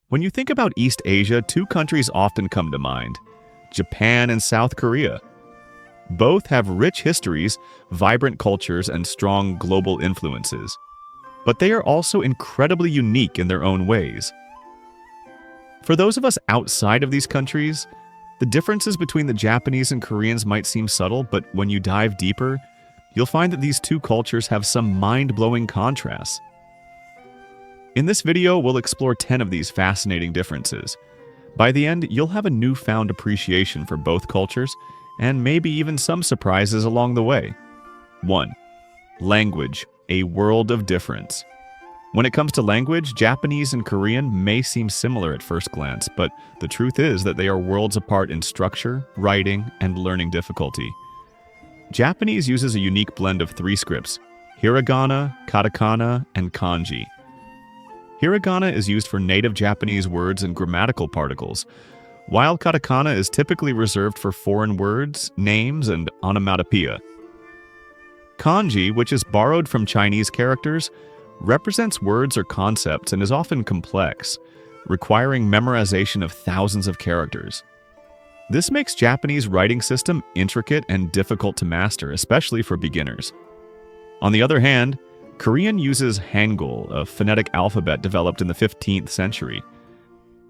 When you think about East Asia, two countries often come to mind: Japan and South Korea. Both have rich histories, vibrant cultures, and strong global influences. But they are also incredibly unique in their own ways. For those of us outside of these countries, the differences between the Japanese and Koreans might seem subtle, but when you dive deeper, you'll find that these two cultures have some mind-blowing contrasts. In this video, we'll explore 10 of these fascinating differences. By the end, you'll have a newfound appreciation for both cultures, and maybe even some surprises along the way. 1. Language, a world of difference. When it comes to language, Japanese and Korean may seem similar at first glance, but the truth is that they are worlds apart in structure, writing, and learning difficulty. Japanese uses a unique blend of three scripts: hiragana, katakana, and kanji. Hiragana is used for native Japanese words and grammatical particles, while katakana is typically reserved for foreign words, names, and onomatopoeia. Kanji, which is borrowed from Chinese characters, represents words or concepts and is often complex, requiring memorization of thousands of characters. This makes Japanese writing system intricate and difficult to master, especially for beginners. On the other hand, Korean uses Hangul, a phonetic alphabet developed in the 15th century.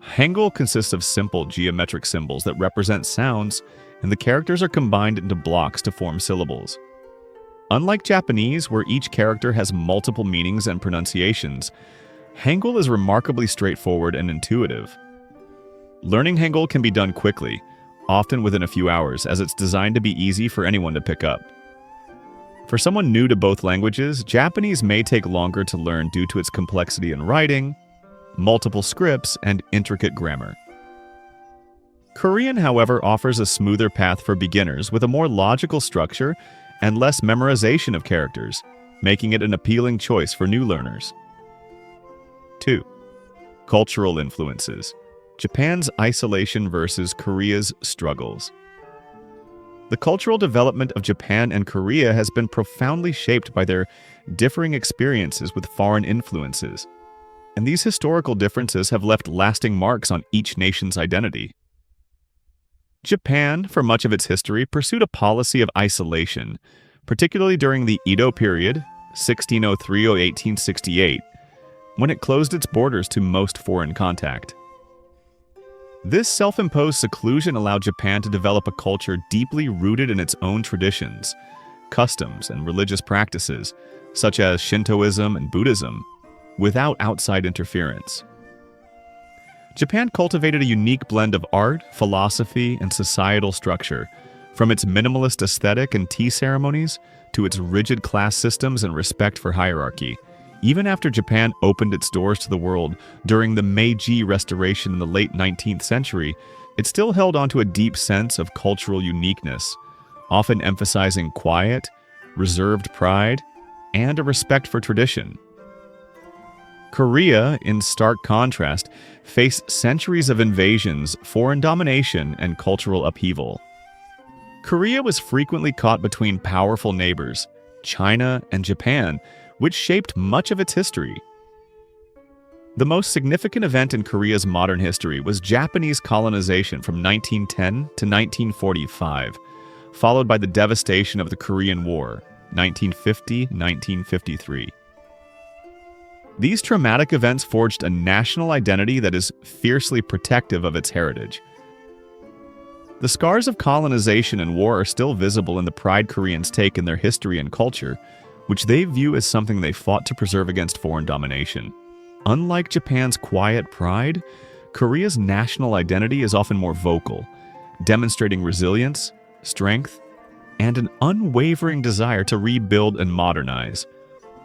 Hangul consists of simple geometric symbols that represent sounds, and the characters are combined into blocks to form syllables. Unlike Japanese, where each character has multiple meanings and pronunciations, Hangul is remarkably straightforward and intuitive. Learning Hangul can be done quickly, often within a few hours, as it's designed to be easy for anyone to pick up. For someone new to both languages, Japanese may take longer to learn due to its complexity in writing, multiple scripts, and intricate grammar. Korean, however, offers a smoother path for beginners with a more logical structure and less memorization of characters, making it an appealing choice for new learners. 2. Cultural influences. Japan's isolation versus Korea's struggles. The cultural development of Japan and Korea has been profoundly shaped by their differing experiences with foreign influences, and these historical differences have left lasting marks on each nation's identity. Japan, for much of its history, pursued a policy of isolation, particularly during the Edo period, 1603–1868, when it closed its borders to most foreign contact. This self-imposed seclusion allowed Japan to develop a culture deeply rooted in its own traditions, customs, and religious practices, such as Shintoism and Buddhism, without outside interference. Japan cultivated a unique blend of art, philosophy, and societal structure, from its minimalist aesthetic and tea ceremonies to its rigid class systems and respect for hierarchy. Even after Japan opened its doors to the world during the Meiji Restoration in the late 19th century, it still held onto a deep sense of cultural uniqueness, often emphasizing quiet, reserved pride, and a respect for tradition. Korea, in stark contrast, faced centuries of invasions, foreign domination, and cultural upheaval. Korea was frequently caught between powerful neighbors, China and Japan, which shaped much of its history. The most significant event in Korea's modern history was Japanese colonization from 1910 to 1945, followed by the devastation of the Korean War, 1950–1953. These traumatic events forged a national identity that is fiercely protective of its heritage. The scars of colonization and war are still visible in the pride Koreans take in their history and culture, which they view as something they fought to preserve against foreign domination. Unlike Japan's quiet pride, Korea's national identity is often more vocal, demonstrating resilience, strength, and an unwavering desire to rebuild and modernize,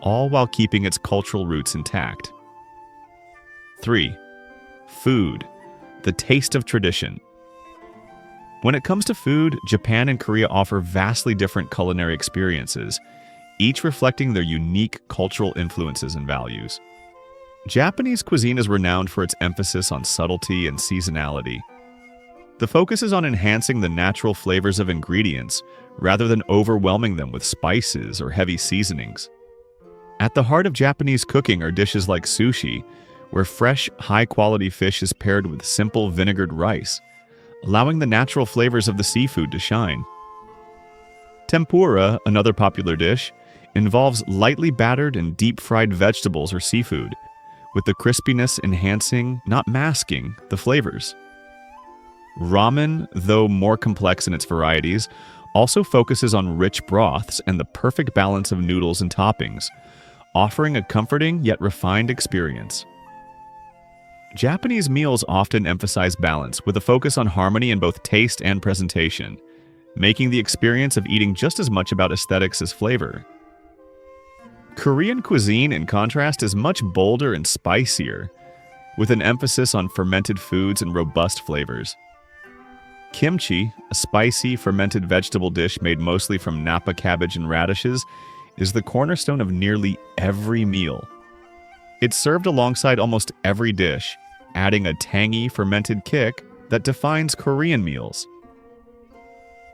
all while keeping its cultural roots intact. 3. Food, the taste of tradition. When it comes to food, Japan and Korea offer vastly different culinary experiences, each reflecting their unique cultural influences and values. Japanese cuisine is renowned for its emphasis on subtlety and seasonality. The focus is on enhancing the natural flavors of ingredients rather than overwhelming them with spices or heavy seasonings. At the heart of Japanese cooking are dishes like sushi, where fresh, high-quality fish is paired with simple vinegared rice, allowing the natural flavors of the seafood to shine. Tempura, another popular dish, involves lightly battered and deep-fried vegetables or seafood, with the crispiness enhancing, not masking, the flavors. Ramen, though more complex in its varieties, also focuses on rich broths and the perfect balance of noodles and toppings, offering a comforting yet refined experience. Japanese meals often emphasize balance, with a focus on harmony in both taste and presentation, making the experience of eating just as much about aesthetics as flavor. Korean cuisine, in contrast, is much bolder and spicier, with an emphasis on fermented foods and robust flavors. Kimchi, a spicy, fermented vegetable dish made mostly from Napa cabbage and radishes, is the cornerstone of nearly every meal. It's served alongside almost every dish, adding a tangy, fermented kick that defines Korean meals.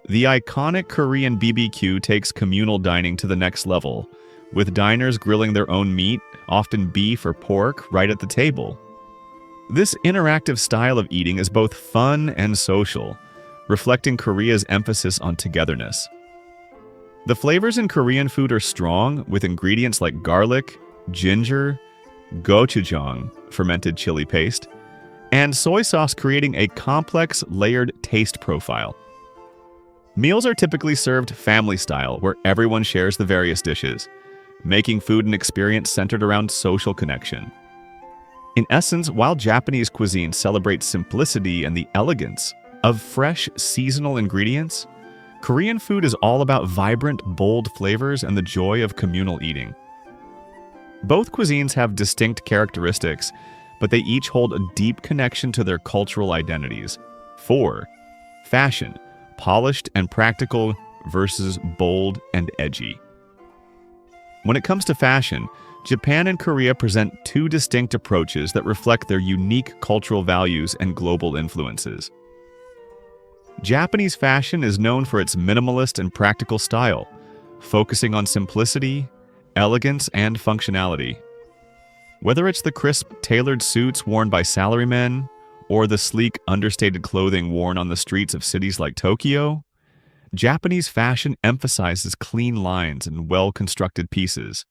The iconic Korean BBQ takes communal dining to the next level, with diners grilling their own meat, often beef or pork, right at the table. This interactive style of eating is both fun and social, reflecting Korea's emphasis on togetherness. The flavors in Korean food are strong, with ingredients like garlic, ginger, gochujang, fermented chili paste, and soy sauce creating a complex, layered taste profile. Meals are typically served family-style, where everyone shares the various dishes, making food an experience centered around social connection. In essence, while Japanese cuisine celebrates simplicity and the elegance of fresh, seasonal ingredients, Korean food is all about vibrant, bold flavors and the joy of communal eating. Both cuisines have distinct characteristics, but they each hold a deep connection to their cultural identities. 4. Fashion, polished and practical versus bold and edgy. When it comes to fashion, Japan and Korea present two distinct approaches that reflect their unique cultural values and global influences. Japanese fashion is known for its minimalist and practical style, focusing on simplicity, elegance, and functionality. Whether it's the crisp, tailored suits worn by salarymen, or the sleek, understated clothing worn on the streets of cities like Tokyo, Japanese fashion emphasizes clean lines and well-constructed pieces.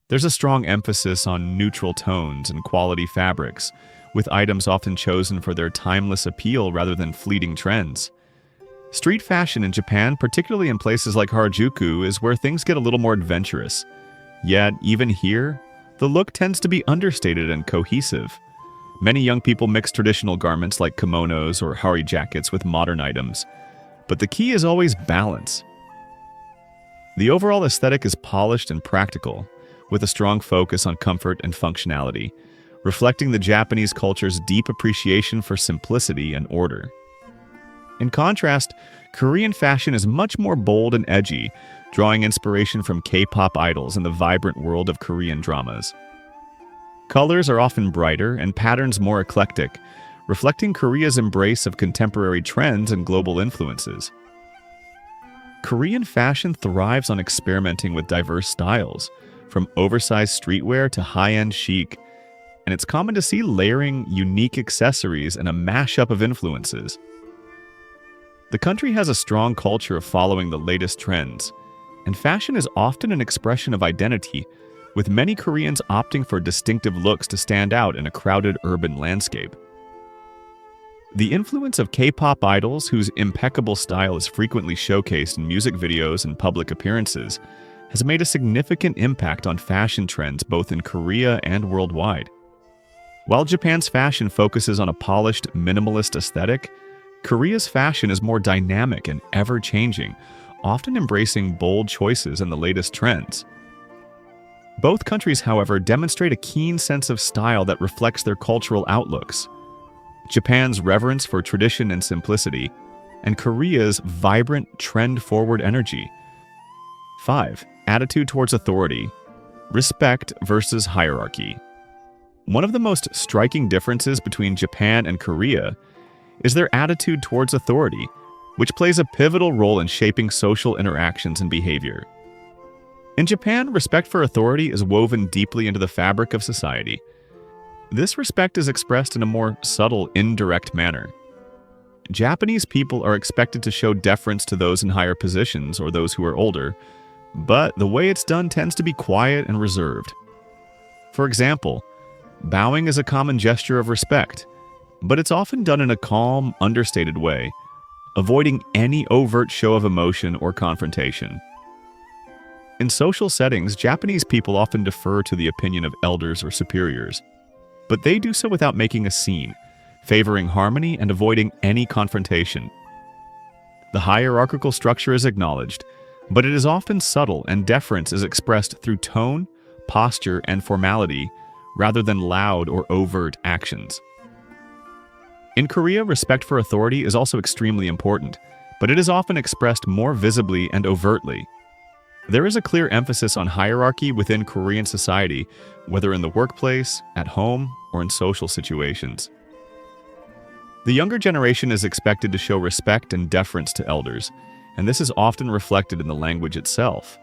There's a strong emphasis on neutral tones and quality fabrics, with items often chosen for their timeless appeal rather than fleeting trends. Street fashion in Japan, particularly in places like Harajuku, is where things get a little more adventurous. Yet, even here, the look tends to be understated and cohesive. Many young people mix traditional garments like kimonos or hari jackets with modern items, but the key is always balance. The overall aesthetic is polished and practical, with a strong focus on comfort and functionality, reflecting the Japanese culture's deep appreciation for simplicity and order. In contrast, Korean fashion is much more bold and edgy, drawing inspiration from K-pop idols and the vibrant world of Korean dramas. Colors are often brighter and patterns more eclectic, reflecting Korea's embrace of contemporary trends and global influences. Korean fashion thrives on experimenting with diverse styles, from oversized streetwear to high-end chic, and it's common to see layering unique accessories and a mashup of influences. The country has a strong culture of following the latest trends, and fashion is often an expression of identity, with many Koreans opting for distinctive looks to stand out in a crowded urban landscape. The influence of K-pop idols, whose impeccable style is frequently showcased in music videos and public appearances, has made a significant impact on fashion trends both in Korea and worldwide. While Japan's fashion focuses on a polished, minimalist aesthetic, Korea's fashion is more dynamic and ever-changing, often embracing bold choices and the latest trends. Both countries, however, demonstrate a keen sense of style that reflects their cultural outlooks. Japan's reverence for tradition and simplicity, and Korea's vibrant, trend-forward energy. 5. Attitude towards authority. Respect versus hierarchy. One of the most striking differences between Japan and Korea is their attitude towards authority, which plays a pivotal role in shaping social interactions and behavior. In Japan, respect for authority is woven deeply into the fabric of society. This respect is expressed in a more subtle, indirect manner. Japanese people are expected to show deference to those in higher positions or those who are older, but the way it's done tends to be quiet and reserved. For example, bowing is a common gesture of respect, but it's often done in a calm, understated way, avoiding any overt show of emotion or confrontation. In social settings, Japanese people often defer to the opinion of elders or superiors, but they do so without making a scene, favoring harmony and avoiding any confrontation. The hierarchical structure is acknowledged, but it is often subtle, and deference is expressed through tone, posture, and formality rather than loud or overt actions. In Korea, respect for authority is also extremely important, but it is often expressed more visibly and overtly. There is a clear emphasis on hierarchy within Korean society, whether in the workplace, at home, or in social situations. The younger generation is expected to show respect and deference to elders, and this is often reflected in the language itself.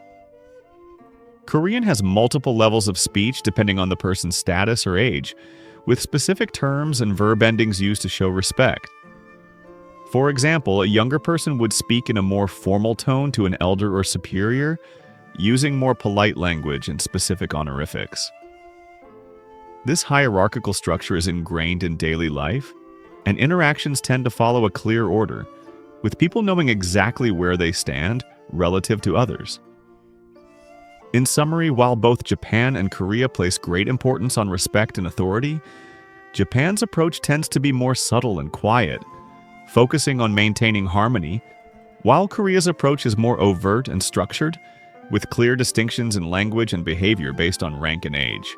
Korean has multiple levels of speech depending on the person's status or age, with specific terms and verb endings used to show respect. For example, a younger person would speak in a more formal tone to an elder or superior, using more polite language and specific honorifics. This hierarchical structure is ingrained in daily life, and interactions tend to follow a clear order, with people knowing exactly where they stand relative to others. In summary, while both Japan and Korea place great importance on respect and authority, Japan's approach tends to be more subtle and quiet, focusing on maintaining harmony, while Korea's approach is more overt and structured, with clear distinctions in language and behavior based on rank and age.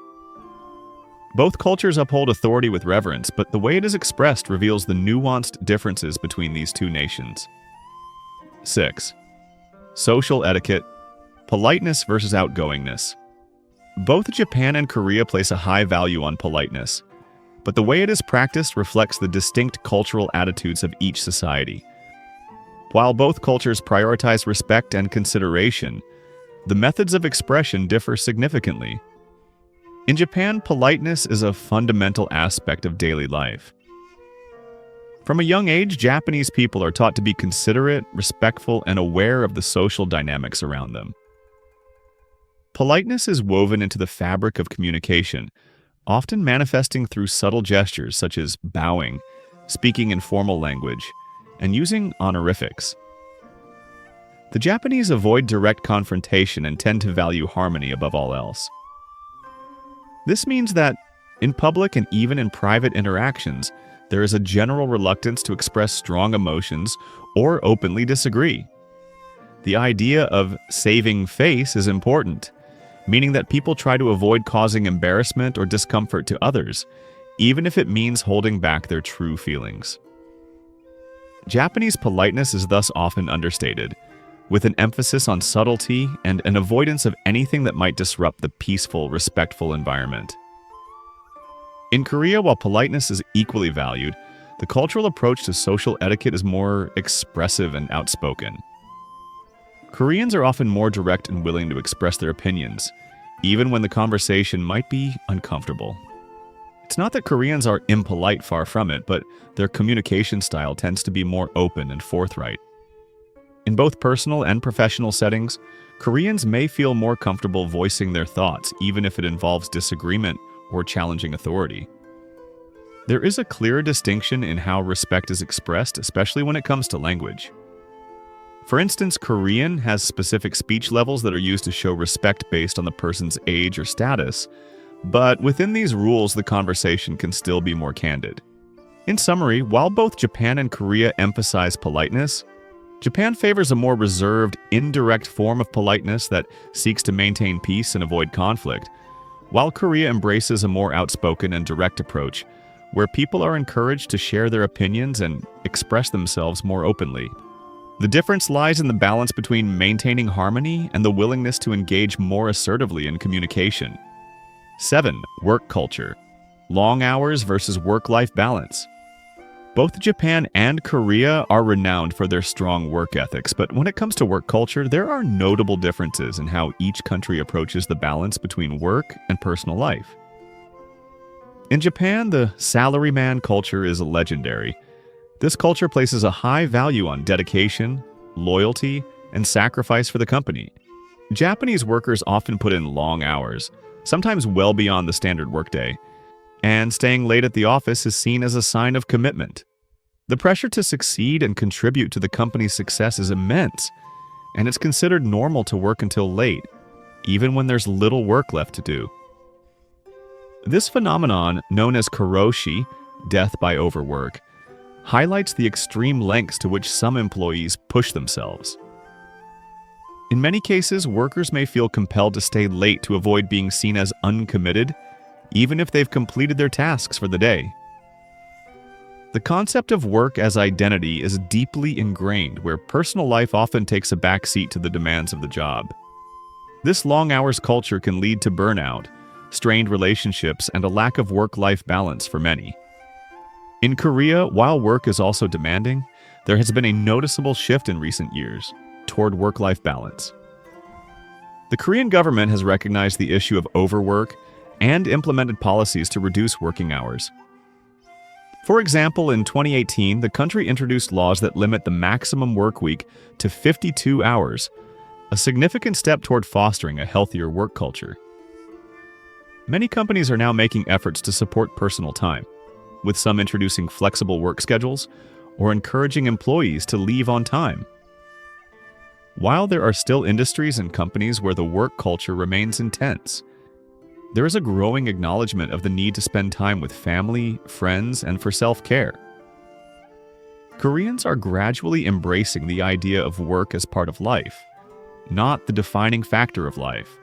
Both cultures uphold authority with reverence, but the way it is expressed reveals the nuanced differences between these two nations. 6. Social etiquette. Politeness versus outgoingness. Both Japan and Korea place a high value on politeness, but the way it is practiced reflects the distinct cultural attitudes of each society. While both cultures prioritize respect and consideration, the methods of expression differ significantly. In Japan, politeness is a fundamental aspect of daily life. From a young age, Japanese people are taught to be considerate, respectful, and aware of the social dynamics around them. Politeness is woven into the fabric of communication, often manifesting through subtle gestures such as bowing, speaking in formal language, and using honorifics. The Japanese avoid direct confrontation and tend to value harmony above all else. This means that, in public and even in private interactions, there is a general reluctance to express strong emotions or openly disagree. The idea of saving face is important, meaning that people try to avoid causing embarrassment or discomfort to others, even if it means holding back their true feelings. Japanese politeness is thus often understated, with an emphasis on subtlety and an avoidance of anything that might disrupt the peaceful, respectful environment. In Korea, while politeness is equally valued, the cultural approach to social etiquette is more expressive and outspoken. Koreans are often more direct and willing to express their opinions, even when the conversation might be uncomfortable. It's not that Koreans are impolite, far from it, but their communication style tends to be more open and forthright. In both personal and professional settings, Koreans may feel more comfortable voicing their thoughts, even if it involves disagreement or challenging authority. There is a clear distinction in how respect is expressed, especially when it comes to language. For instance, Korean has specific speech levels that are used to show respect based on the person's age or status, but within these rules, the conversation can still be more candid. In summary, while both Japan and Korea emphasize politeness, Japan favors a more reserved, indirect form of politeness that seeks to maintain peace and avoid conflict, while Korea embraces a more outspoken and direct approach, where people are encouraged to share their opinions and express themselves more openly. The difference lies in the balance between maintaining harmony and the willingness to engage more assertively in communication. 7. Work culture. Long hours versus work-life balance. Both Japan and Korea are renowned for their strong work ethics, but when it comes to work culture, there are notable differences in how each country approaches the balance between work and personal life. In Japan, the salaryman culture is legendary. This culture places a high value on dedication, loyalty, and sacrifice for the company. Japanese workers often put in long hours, sometimes well beyond the standard workday, and staying late at the office is seen as a sign of commitment. The pressure to succeed and contribute to the company's success is immense, and it's considered normal to work until late, even when there's little work left to do. This phenomenon, known as karoshi, death by overwork, highlights the extreme lengths to which some employees push themselves. In many cases, workers may feel compelled to stay late to avoid being seen as uncommitted, even if they've completed their tasks for the day. The concept of work as identity is deeply ingrained, where personal life often takes a backseat to the demands of the job. This long hours culture can lead to burnout, strained relationships, and a lack of work-life balance for many. In Korea, while work is also demanding, there has been a noticeable shift in recent years toward work-life balance. The Korean government has recognized the issue of overwork and implemented policies to reduce working hours. For example, in 2018, the country introduced laws that limit the maximum work week to 52 hours, a significant step toward fostering a healthier work culture. Many companies are now making efforts to support personal time, with some introducing flexible work schedules or encouraging employees to leave on time. While there are still industries and companies where the work culture remains intense, there is a growing acknowledgement of the need to spend time with family, friends, and for self-care. Koreans are gradually embracing the idea of work as part of life, not the defining factor of life.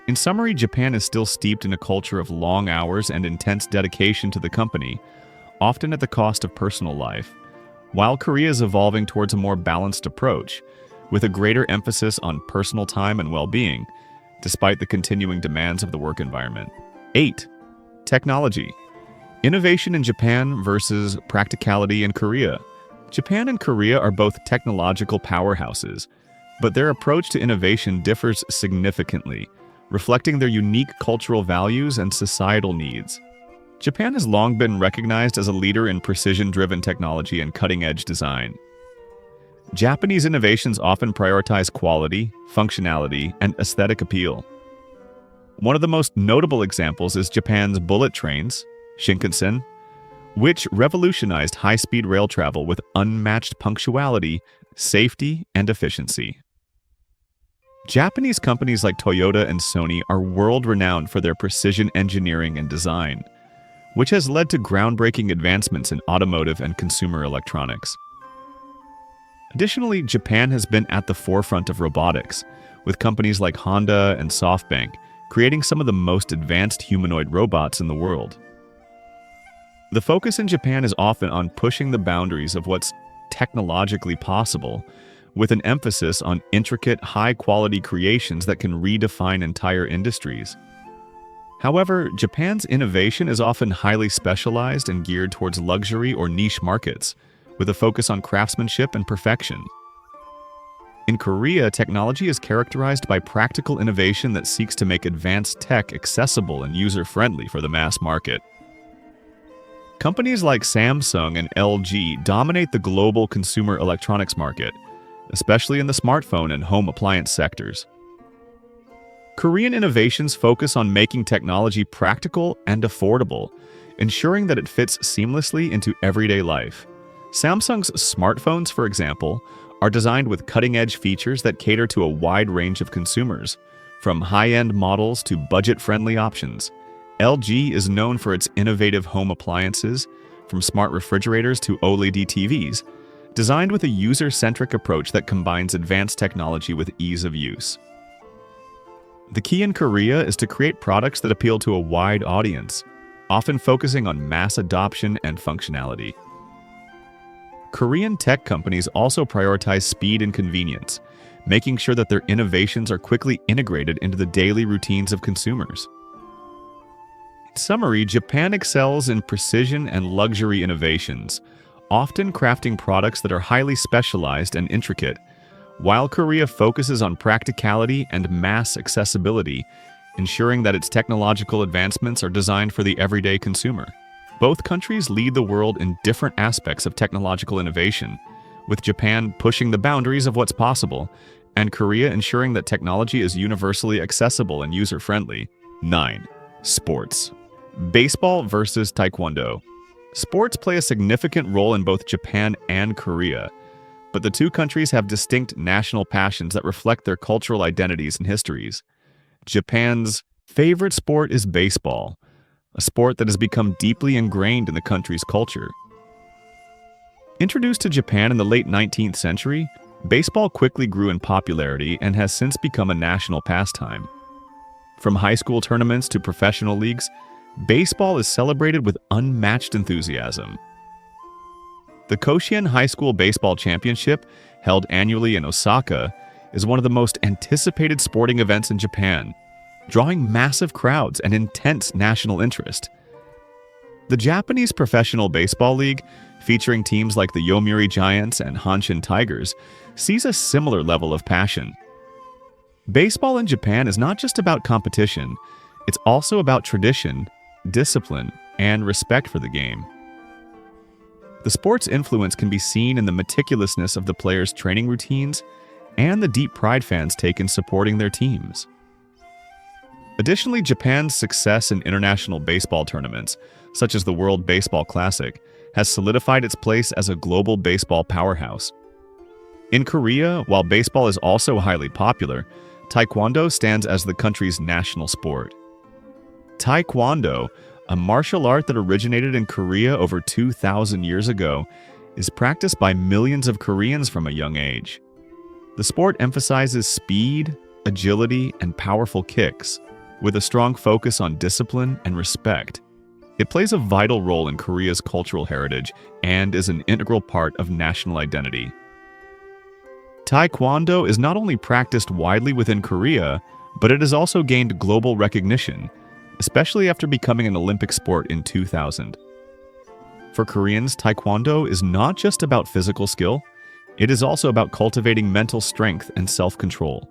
In summary, Japan is still steeped in a culture of long hours and intense dedication to the company, often at the cost of personal life, while Korea is evolving towards a more balanced approach, with a greater emphasis on personal time and well-being, despite the continuing demands of the work environment. 8. Technology. Innovation in Japan versus practicality in Korea. Japan and Korea are both technological powerhouses, but their approach to innovation differs significantly, reflecting their unique cultural values and societal needs. Japan has long been recognized as a leader in precision-driven technology and cutting-edge design. Japanese innovations often prioritize quality, functionality, and aesthetic appeal. One of the most notable examples is Japan's bullet trains, Shinkansen, which revolutionized high-speed rail travel with unmatched punctuality, safety, and efficiency. Japanese companies like Toyota and Sony are world-renowned for their precision engineering and design, which has led to groundbreaking advancements in automotive and consumer electronics. Additionally, Japan has been at the forefront of robotics, with companies like Honda and SoftBank creating some of the most advanced humanoid robots in the world. The focus in Japan is often on pushing the boundaries of what's technologically possible, with an emphasis on intricate, high-quality creations that can redefine entire industries. However, Japan's innovation is often highly specialized and geared towards luxury or niche markets, with a focus on craftsmanship and perfection. In Korea, technology is characterized by practical innovation that seeks to make advanced tech accessible and user-friendly for the mass market. Companies like Samsung and LG dominate the global consumer electronics market, especially in the smartphone and home appliance sectors. Korean innovations focus on making technology practical and affordable, ensuring that it fits seamlessly into everyday life. Samsung's smartphones, for example, are designed with cutting-edge features that cater to a wide range of consumers, from high-end models to budget-friendly options. LG is known for its innovative home appliances, from smart refrigerators to OLED TVs, designed with a user-centric approach that combines advanced technology with ease of use. The key in Korea is to create products that appeal to a wide audience, often focusing on mass adoption and functionality. Korean tech companies also prioritize speed and convenience, making sure that their innovations are quickly integrated into the daily routines of consumers. In summary, Japan excels in precision and luxury innovations, often crafting products that are highly specialized and intricate, while Korea focuses on practicality and mass accessibility, ensuring that its technological advancements are designed for the everyday consumer. Both countries lead the world in different aspects of technological innovation, with Japan pushing the boundaries of what's possible, and Korea ensuring that technology is universally accessible and user-friendly. 9. Sports. Baseball versus Taekwondo. Sports play a significant role in both Japan and Korea, but the two countries have distinct national passions that reflect their cultural identities and histories. Japan's favorite sport is baseball, a sport that has become deeply ingrained in the country's culture. Introduced to Japan in the late 19th century, baseball quickly grew in popularity and has since become a national pastime. From high school tournaments to professional leagues, baseball is celebrated with unmatched enthusiasm. The Koshien High School Baseball Championship, held annually in Osaka, is one of the most anticipated sporting events in Japan, drawing massive crowds and intense national interest. The Japanese Professional Baseball League, featuring teams like the Yomiuri Giants and Hanshin Tigers, sees a similar level of passion. Baseball in Japan is not just about competition, it's also about tradition, discipline, and respect for the game. The sport's influence can be seen in the meticulousness of the players' training routines and the deep pride fans take in supporting their teams. Additionally, Japan's success in international baseball tournaments, such as the World Baseball Classic, has solidified its place as a global baseball powerhouse. In Korea, while baseball is also highly popular, Taekwondo stands as the country's national sport. Taekwondo, a martial art that originated in Korea over 2,000 years ago, is practiced by millions of Koreans from a young age. The sport emphasizes speed, agility, and powerful kicks, with a strong focus on discipline and respect. It plays a vital role in Korea's cultural heritage and is an integral part of national identity. Taekwondo is not only practiced widely within Korea, but it has also gained global recognition, especially after becoming an Olympic sport in 2000. For Koreans, Taekwondo is not just about physical skill, it is also about cultivating mental strength and self-control.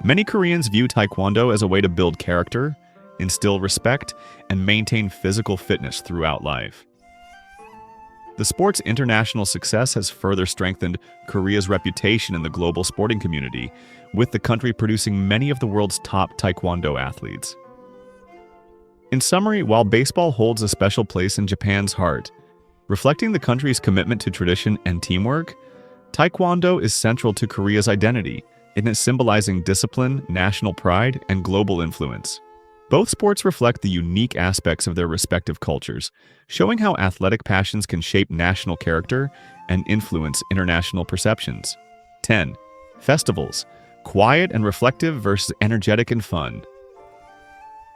Many Koreans view Taekwondo as a way to build character, instill respect, and maintain physical fitness throughout life. The sport's international success has further strengthened Korea's reputation in the global sporting community, with the country producing many of the world's top Taekwondo athletes. In summary, while baseball holds a special place in Japan's heart, reflecting the country's commitment to tradition and teamwork, Taekwondo is central to Korea's identity, in it symbolizing discipline, national pride, and global influence. Both sports reflect the unique aspects of their respective cultures, showing how athletic passions can shape national character and influence international perceptions. 10. Festivals. Quiet and reflective versus energetic and fun.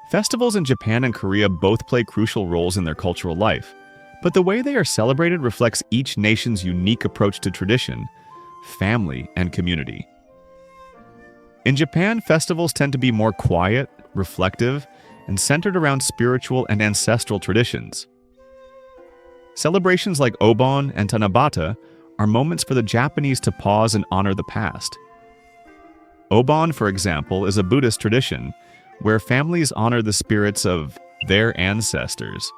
Festivals in Japan and Korea both play crucial roles in their cultural life, but the way they are celebrated reflects each nation's unique approach to tradition, family, and community. In Japan, festivals tend to be more quiet, reflective, and centered around spiritual and ancestral traditions. Celebrations like Obon and Tanabata are moments for the Japanese to pause and honor the past. Obon, for example, is a Buddhist tradition where families honor the spirits of their ancestors.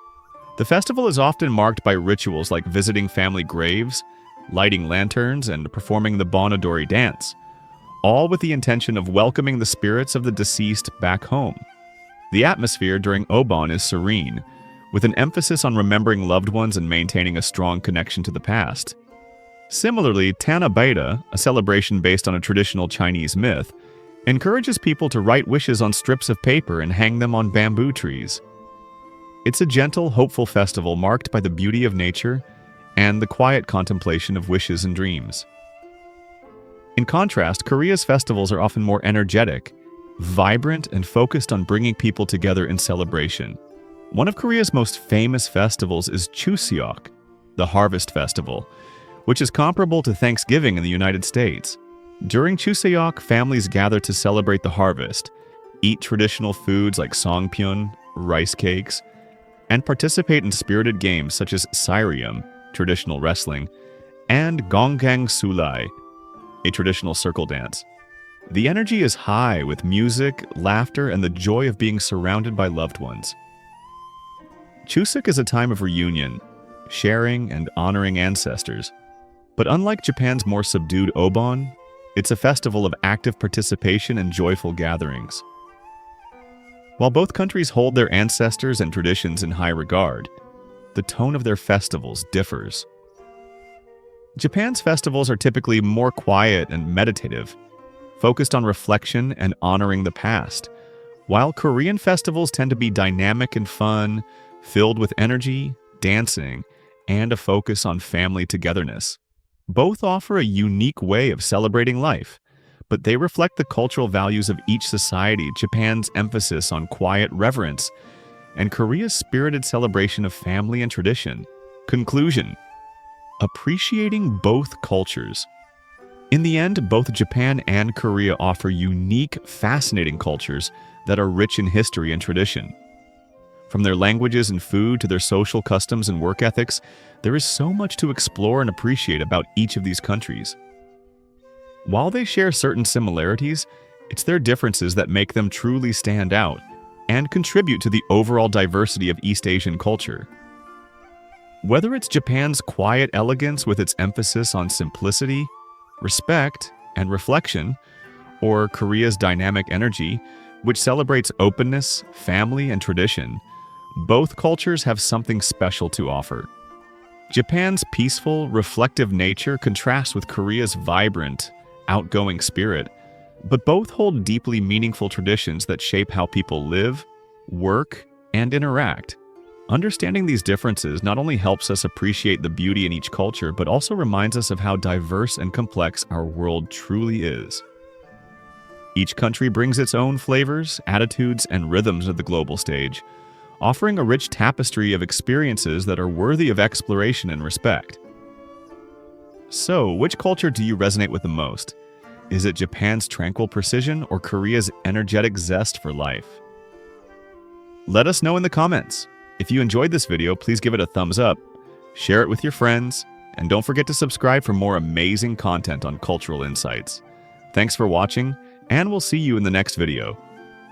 The festival is often marked by rituals like visiting family graves, lighting lanterns, and performing the Bonodori dance, all with the intention of welcoming the spirits of the deceased back home. The atmosphere during Obon is serene, with an emphasis on remembering loved ones and maintaining a strong connection to the past. Similarly, Tanabata, a celebration based on a traditional Chinese myth, encourages people to write wishes on strips of paper and hang them on bamboo trees. It's a gentle, hopeful festival marked by the beauty of nature and the quiet contemplation of wishes and dreams. In contrast, Korea's festivals are often more energetic, vibrant, and focused on bringing people together in celebration. One of Korea's most famous festivals is Chuseok, the Harvest Festival, which is comparable to Thanksgiving in the United States. During Chuseok, families gather to celebrate the harvest, eat traditional foods like songpyeon, rice cakes, and participate in spirited games such as Sirium, traditional wrestling, and Gonggang Sulai, a traditional circle dance. The energy is high with music, laughter, and the joy of being surrounded by loved ones. Chuseok is a time of reunion, sharing and honoring ancestors. But unlike Japan's more subdued Obon, it's a festival of active participation and joyful gatherings. While both countries hold their ancestors and traditions in high regard, the tone of their festivals differs. Japan's festivals are typically more quiet and meditative, focused on reflection and honoring the past, while Korean festivals tend to be dynamic and fun, filled with energy, dancing, and a focus on family togetherness. Both offer a unique way of celebrating life, but they reflect the cultural values of each society, Japan's emphasis on quiet reverence, and Korea's spirited celebration of family and tradition. Conclusion: appreciating both cultures. In the end, both Japan and Korea offer unique, fascinating cultures that are rich in history and tradition. From their languages and food to their social customs and work ethics, there is so much to explore and appreciate about each of these countries. While they share certain similarities, it's their differences that make them truly stand out and contribute to the overall diversity of East Asian culture. Whether it's Japan's quiet elegance with its emphasis on simplicity, respect, and reflection, or Korea's dynamic energy, which celebrates openness, family, and tradition, both cultures have something special to offer. Japan's peaceful, reflective nature contrasts with Korea's vibrant, outgoing spirit, but both hold deeply meaningful traditions that shape how people live, work, and interact. Understanding these differences not only helps us appreciate the beauty in each culture, but also reminds us of how diverse and complex our world truly is. Each country brings its own flavors, attitudes, and rhythms to the global stage, offering a rich tapestry of experiences that are worthy of exploration and respect. So, which culture do you resonate with the most? Is it Japan's tranquil precision or Korea's energetic zest for life? Let us know in the comments. If you enjoyed this video, please give it a thumbs up, share it with your friends, and don't forget to subscribe for more amazing content on cultural insights. Thanks for watching, and we'll see you in the next video.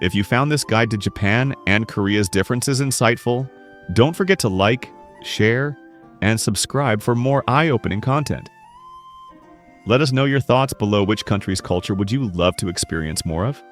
If you found this guide to Japan and Korea's differences insightful, don't forget to like, share, and subscribe for more eye-opening content. Let us know your thoughts below. Which country's culture would you love to experience more of?